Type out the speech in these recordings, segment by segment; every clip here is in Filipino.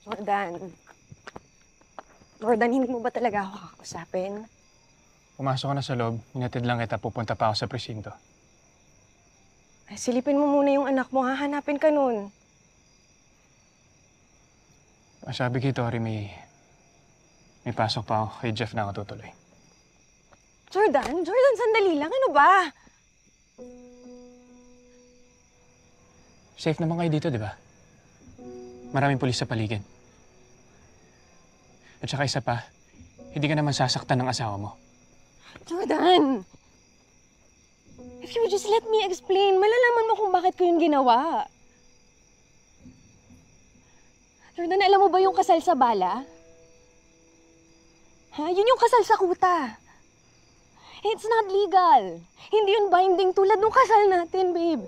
Jordan. Jordan, hindi mo ba talaga ako kakausapin? Pumasok ka na sa loob. Hinatid lang kita. Pupunta pa ako sa presinto. Ay, silipin mo muna yung anak mo. Hahanapin ka nun. Sabi kay Tori, may pasok pa ako. Kay Jeff na ako tutuloy. Jordan, sandali lang. Ano ba? Safe naman kayo dito, di ba? Maraming pulis sa paligid. At saka isa pa, hindi ka naman sasaktan ng asawa mo. Jordan! If you would just let me explain, malalaman mo kung bakit ko yung ginawa. Jordan, alam mo ba yung kasal sa bala? Ha? Yun yung kasal sa kuta. It's not legal. Hindi yun binding tulad nung kasal natin, babe.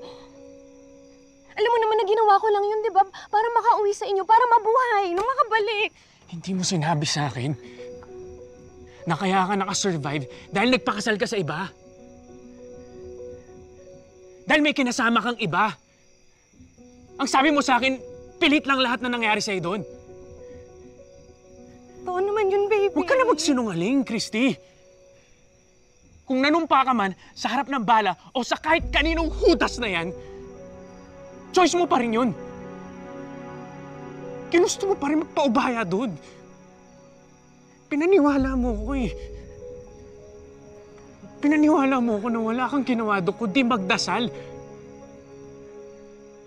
Alam mo naman na ginawa ko lang yun, di ba? Para makauwi sa inyo, para mabuhay, nung makabalik. Hindi mo sinabi sa akin na kaya ka nakasurvive dahil nagpakasal ka sa iba. Dahil may kinasama kang iba. Ang sabi mo sa akin, pilit lang lahat na nangyari sa'yo doon. Oo naman yun, baby. Huwag ka na magsinungaling, Christy. Kung nanumpa ka man sa harap ng bala o sa kahit kaninong hudas na yan, choice mo pa rin yun. Ginusto mo pa rin magpaubaya doon. Pinaniwala mo ko eh. Pinaniwala mo ko na wala kang ginawa doon kundi magdasal.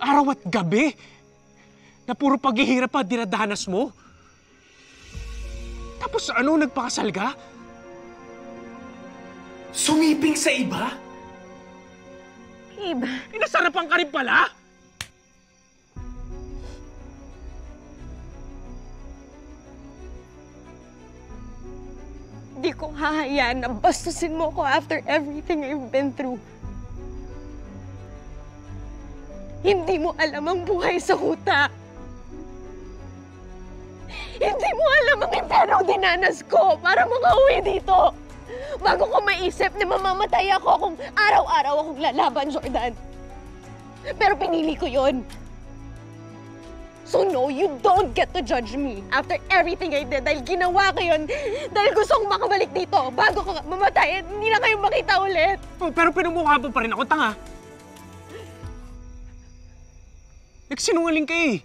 Araw at gabi na puro paghihirap at dinadanas mo. Tapos ano, nagpakasal ka? Sumiping sa iba? Babe. Inasarapan ka rin pala? Di ko hahayaan na bastusin mo ko after everything I've been through. Hindi mo alam ang buhay sa kuta. Hindi mo alam ang imperong dinanas ko para makauwi dito. Bago ko maisip na mamamatay ako kung araw-araw akong lalaban, Jordan. Pero pinili ko yun. So no, you don't get to judge me after everything I did dahil ginawa ko yun dahil gusto kong makabalik dito bago ko mamatay at hindi na kayo makita ulit. Oh, pero pinamukha mo pa rin ako, tanga. Nagsinungaling ka eh.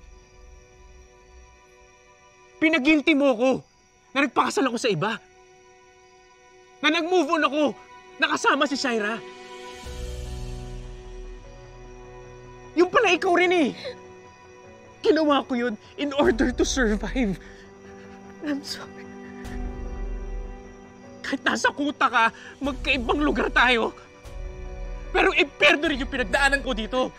Pinag-guilty mo ko na nagpakasal ako sa iba. Na nag-move on ako, nakasama si Shaira. Yung pala ikaw rin eh. Ginawa ko yun in order to survive. I'm sorry. Kahit nasa kuta ka, magkaibang lugar tayo. Pero imperno rin yung pinagdaanan ko dito.